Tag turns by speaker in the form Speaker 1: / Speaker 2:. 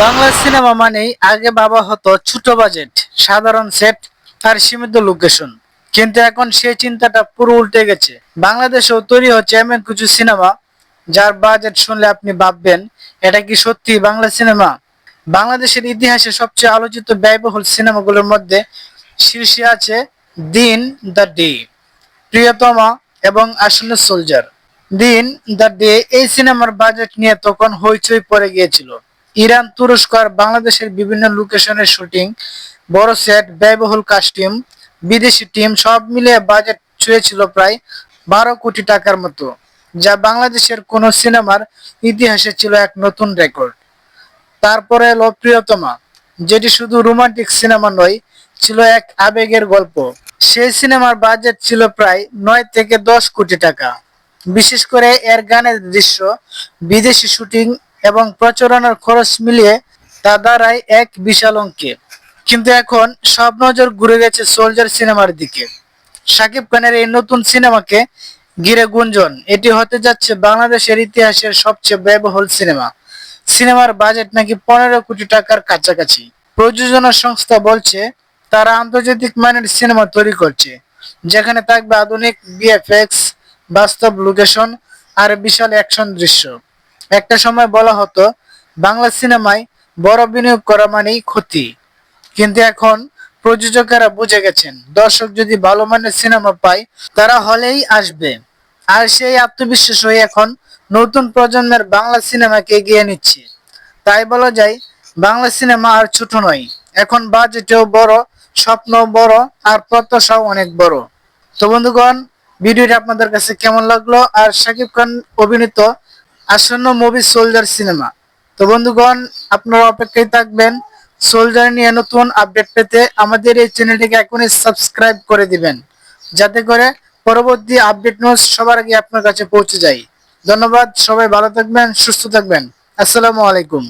Speaker 1: Bangla cinema মানেই আগে ভাবা হতো ছোট বাজেট, সাধারণ সেট আর সীমিত লোকেশন। কিন্তু এখন সেই চিন্তাটা পুরো উল্টে গেছে। বাংলাদেশেও তৈরি হচ্ছে এমন কিছু সিনেমা যার বাজেট শুনলে আপনি ভাববেন, এটা কি সত্যি বাংলা সিনেমা? বাংলাদেশের ইতিহাসে সবচেয়ে আলোচিত ব্যয়বহুল সিনেমাগুলোর মধ্যে শীর্ষে আছে দিন, দ্য ডে, প্রিয়তমা এবং আসন্ন সোলজার। দিন, দ্য ডে এই সিনেমার বাজেট নিয়ে তখন হইচই পড়ে গিয়েছিল। ইরান, তুরস্ক আর বাংলাদেশের বিভিন্ন লোকেশনের শুটিং, বড় সেট, ব্যয়বহুল কাস্টিউম, বিদেশি টিম সব মিলিয়ে বাজেট ছুঁয়েছিল প্রায় 12 কোটি টাকার মতো, যা বাংলাদেশের কোনো সিনেমার ইতিহাসে ছিল এক নতুন রেকর্ড। তারপরে এলো প্রিয়তমা, যেটি শুধু রোমান্টিক সিনেমা নয়, ছিল এক আবেগের গল্প। সেই সিনেমার বাজেট ছিল প্রায় 9 থেকে 10 কোটি টাকা। বিশেষ করে এর গানের দৃশ্য, বিদেশি শুটিং এবং প্রচারণার খরচ মিলিয়ে তা দাঁড়ায় এক বিশাল অঙ্কে। কিন্তু এখন সব নজর ঘুরে গেছে সোলজার সিনেমার দিকে। শাকিব খানের এই নতুন সিনেমাকে ঘিরে গুঞ্জন, এটি হতে যাচ্ছে বাংলাদেশের ইতিহাসের সবচেয়ে ব্যয়বহুল সিনেমা। সিনেমার বাজেট নাকি 15 কোটি টাকার কাছাকাছি। প্রযোজনা সংস্থা বলছে তারা আন্তর্জাতিক মানের সিনেমা তৈরি করছে, যেখানে থাকবে আধুনিক ভিএফএক্স, বাস্তব লোকেশন আর বিশাল অ্যাকশন দৃশ্য। একটা সময় বলা হতো বাংলা সিনেমায় বড় বিনিয়োগ করা মানেই ক্ষতি, কিন্তু এখন প্রযোজকেরা বুঝে গেছেন দর্শক যদি ভালো মানের সিনেমা পায় তারা হলেই আসবে। আর সেই আত্মবিশ্বাসই এখন নতুন প্রজন্মের বাংলা সিনেমাকে এগিয়ে নিচ্ছে। তাই বলা যায় বাংলা সিনেমা আর ছোট নয়, এখন বাজেটেও বড়, স্বপ্ন বড় আর প্রত্যাশাও অনেক বড়। তো বন্ধুগণ, ভিডিওটি আপনাদের কাছে কেমন লাগলো? আর শাকিব খান অভিনীত আসন্ন মুভি সোলজার সিনেমা। তো বন্ধুগণ, আপনারা অপেক্ষায় থাকবেন সোলজার নিয়ে নতুন আপডেট পেতে। আমাদের এই চ্যানেলটিকে এখনই সাবস্ক্রাইব করে দিবেন, যাতে করে পরবর্তী আপডেট নিউজ সবার আগে আপনার কাছে পৌঁছে যায়। ধন্যবাদ, সবাই ভালো থাকবেন, সুস্থ থাকবেন। আসসালামু আলাইকুম।